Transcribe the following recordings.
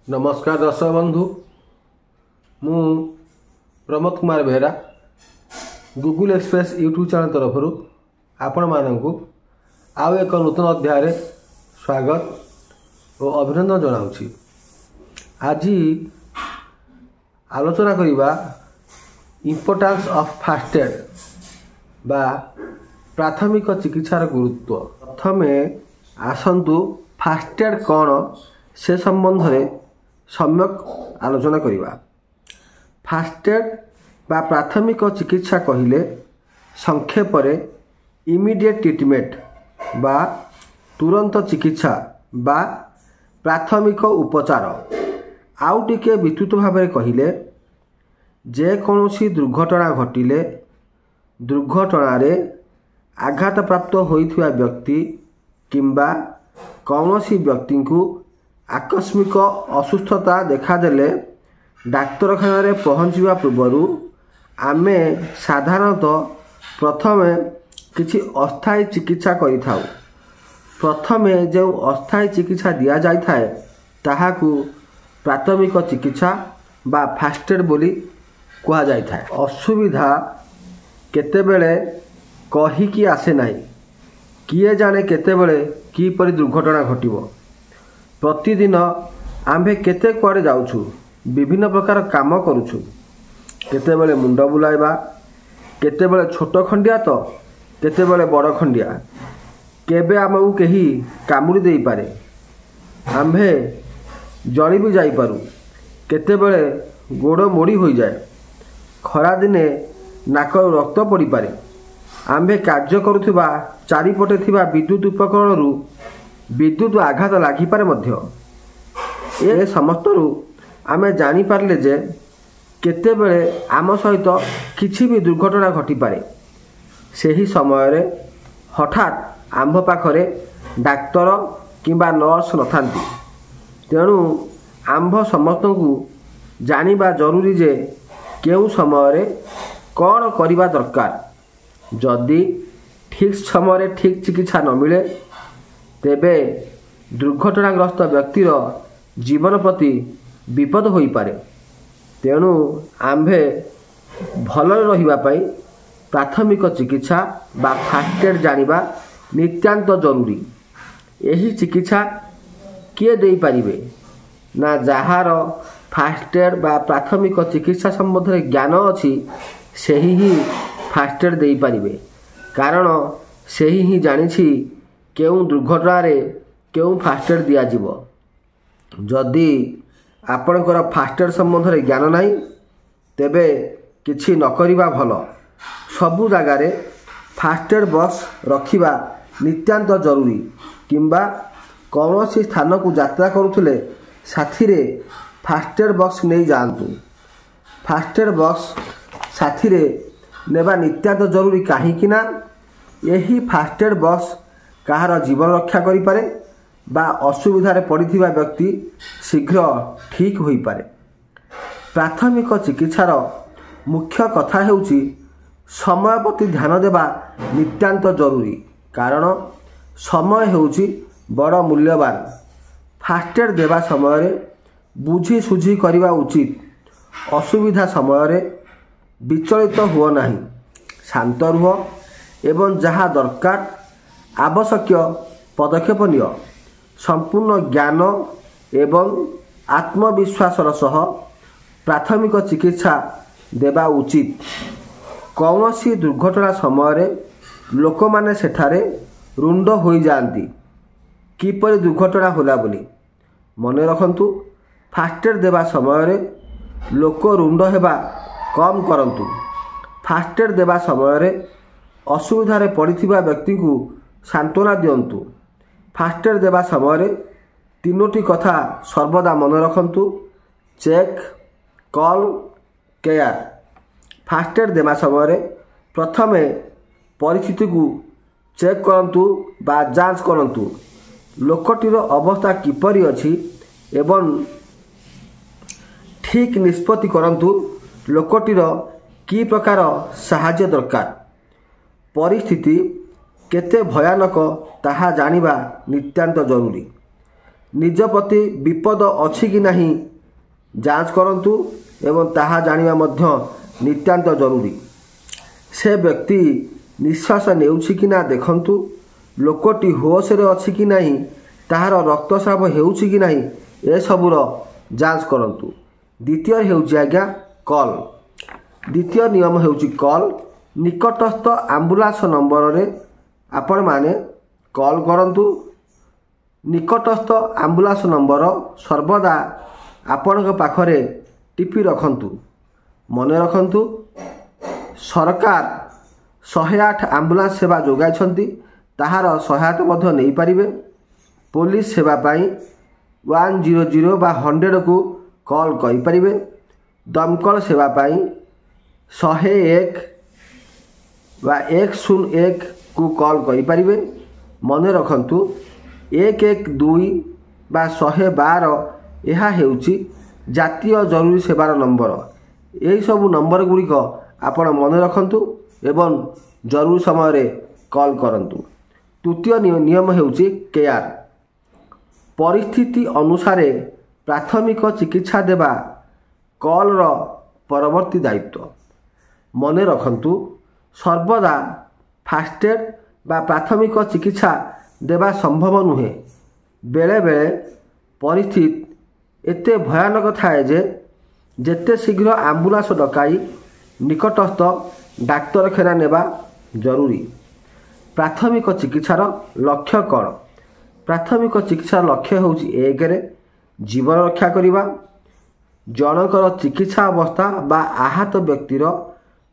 नमस्कार दर्शक बंधु मु Pramod Kumar Behera Google express YouTube channel तरफ आपण मानू आउ एक नूतन अध्याय स्वागत और अभिनंदन जनाऊँगी। आज आलोचना करिबा इम्पोर्टेंस ऑफ फर्स्ट एड बा प्राथमिक चिकित्सार गुरुत्व। प्रथमे आसंतु फर्स्ट एड कौन से संबंध में सम्यक आलोचना करिबा। फर्स्ट एड बा प्राथमिक चिकित्सा कहिले संक्षेप इमिडिएट ट्रीटमेंट बा तुरंत चिकित्सा बा प्राथमिक उपचार। आउ टिके विस्तृत भाव में कहिले जे कौनसी दुर्घटना घटिले दुर्घटना आघात प्राप्त होइथिबा व्यक्ति किंबा कौनसी व्यक्ति को आकस्मिक असुस्थता देखादेले डाक्तरखाना रे पहुँचवा पूर्व आमे साधारणतः प्रथमे किछि अस्थायी चिकित्सा करिथाउ। प्रथमे जो अस्थायी चिकित्सा दिया जाय थाए ताहाकू प्राथमिक चिकित्सा बा फर्स्ट एड बोली कहा जाय थाए। असुविधा केतेबेले कहिकी आसे नाही, किए जाने केतेबेले किपरि दुर्घटना घटिबो। प्रतिदिन आम्भे केते कुआडे जाउछु, विभिन्न प्रकार काम करूछु। केतेबेले मुंड बुलाइबा, केतेबेले छोट खंडिया तो केतेबेले बड़ खंडिया, केबे आमକୁ केही कामुड़ी देई पारे, आम्भे जली भी जाई पारू। केतेबेले गोड़ मोड़ी होई जाए, खरा दिने नाकरू रक्त पड़ी पारे। आम्भे कार्य करुथिबा चारिपटे थिबा विद्युत उपकरणरू विद्युत आघात लागि पारे मध्य। ए समस्तरू आमे जानी पारले जे केतेबेले आम सहित किछि भी दुर्घटना घटी पारे। सेही समय रे हठात आम्भ पाखरे डाक्तर किंबा नर्स नथांती। तेणु आम्भ समस्तଙ୍କୁ जानिबा जरूरी जे केउ समय रे कौन करिबा दरकार। जदि ठीक समय रे ठीक चिकित्सा न मिले तेबे दुर्घटनाग्रस्त व्यक्तिर जीवन प्रति विपद होई पारे। तेणु आम्भे भल रहिबा पई प्राथमिक चिकित्सा बा फर्स्ट एड जानिबा नित्यांत जरूरी। एही चिकित्सा किए देई पारिबे ना जहार फर्स्ट एड बा प्राथमिक चिकित्सा संबंध में ज्ञान अछि सेही ही फर्स्ट एड देई पारिबे। कारण सेही ही जानिछि केउ दुर्घटना रे केउ फर्स्ट एड दिया जिवो। जदि आपणकर फर्स्ट एड संबंध में ज्ञान नाही तेबे किछि न करिबा भल। सबु जगह रे फर्स्ट एड बॉक्स रखिबा नित्यांत जरूरी। किंबा कौनसी स्थान को यात्रा करुथिले साथी रे फर्स्ट एड बॉक्स नहीं जातु। फर्स्ट एड बॉक्स साथी रे नेबा नित्यांत जरूरी कहीं ना यही फर्स्ट एड बॉक्स कहार जीवन रक्षा करि पारे बा असुविधा रे पड़िथिबा व्यक्ति शीघ्र ठीक होई पारे। प्राथमिक चिकित्सार मुख्य कथा हेउची समय प्रति ध्यान देबा नित्यांत जरूरी। कारण समय हेउची बड़ मूल्यवान। फर्स्ट एड देबा समय रे बुझी सुझी करिबा उचित। असुविधा समय रे विचलित हुओ नाही, शांत रुह एवं जहाँ दरकार आवश्यक पदक्षेप निय। संपूर्ण ज्ञान एवं आत्मविश्वासर सह प्राथमिक चिकित्सा देबा उचित। कौनसी दुर्घटना समय रे लोक माने सेठारे रुंड होई जांती किपरि दुर्घटना होला बोली। मने रखंतु फर्स्ट एड देबा समय रे लोक रुंड हेबा कम करंतु। फर्स्ट एड देबा समय रे असुविधा रे पड़िथिबा व्यक्ति को सांत्वना दियंतु। फर्स्ट एड देबा समय रे तीनोटी कथा सर्वदा मन रखंतु। Check, call, care. First aid देबा समय रे प्रथमे परिस्थिति को चेक करंतु बा जांच करंतु। लोकटीर अवस्था किपरि अछि एवं ठीक निष्पत्ति करंतु लोकटीर की प्रकार साहाय्य दरकार। परिस्थिति केते भयानक ताहा जानिबा नित्यांत जरूरी। निज प्रति विपद अछि कि नहीं जांच करंतु एवं ताहा जानिबा मध्य नितांत जरूरी। से व्यक्ति निश्वास नेउछि कि ना देखंतु, लोकटी होश रे अछि कि नहीं, ताहार रक्तस्राव हेउछि कि नहीं, ए सबुर जांच करंतु। द्वितीय हेउछि आज्ञा कॉल। द्वितीय नियम हेउछि कॉल। निकटस्थ एम्बुलेंस नंबर रे आपण माने कॉल करंतु। निकटस्थ एम्बुलेंस नंबर सर्वदा आपण पाखरे टिपि रखंतु। मने रखंतु सरकार 108 एम्बुलेंस सेवा जोगाइछंती, ताहार सहायता मध्य नहीं पारिबे। पुलिस सेवा पाई 100 बा 100 को कॉल करि पारिबे। दमकल सेवा पाई 101 बा 101 को कॉल करि पारिबे। मने रखंतु 112 बा 112 यह हेउची जातीय जरूरी सेवार नंबर। यही सबू नंबर गुड़िक आपण मन रखंतु एवं जरूरी समय रे कॉल करंतु। तृतीय नियम हेउची केयर। परिस्थिति अनुसार प्राथमिक चिकित्सा देवा कॉल रो परवर्ती दायित्व। मने रखंतु सर्वदा फास्ट एड बा प्राथमिक चिकित्सा देवा संभव नुहे। बेले बेले परिस्थिति एते भयानक थाए जे जेते शीघ्र एम्बुलेंस डकाई निकटस्थ डाक्तरखाना नेबा जरूरी। प्राथमिक चिकित्सार लक्ष्य कौन? प्राथमिक चिकित्सार लक्ष्य होउछि 1 रे जीवन रक्षा करिबा, जनकर चिकित्सा अवस्था बा आहत व्यक्तिर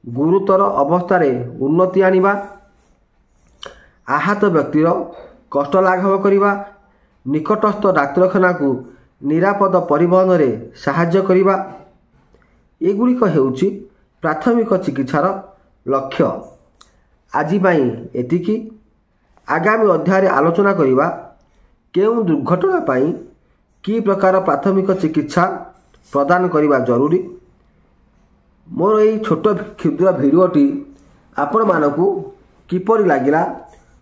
गुरुतर अवस्था रे उन्नति आनिबा, आहत व्यक्तिर कष्ट लाघव करिबा, निकटस्थ डाक्तरखाना को निरापद परिवहन रे साहाय्य करिबा। एगुड़िक हेउछि प्राथमिक चिकित्सार लक्ष्य। आजि पई एतिकी। आगामी अध्याय आलोचना करिबा केउं दुर्घटना पई की प्रकार प्राथमिक चिकित्सा प्रदान करिबा जरूरी। मोर एई छोट क्षुद्र भिडियोटी आपण मानकु किपरि लागिला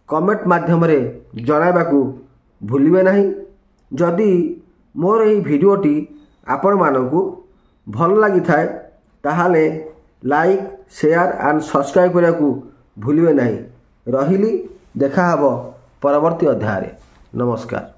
कमेंट माध्यम रे जणाइबाकू भूलिबे नहीं। जदि मोर एई भिडियोटी आपण मानकु भल लागि थाए ताहाले लाइक शेयर एंड सब्सक्राइब करिया को भूलिबे नहीं। रहिली, देखा हबो परवर्ती अध्याय रे। नमस्कार।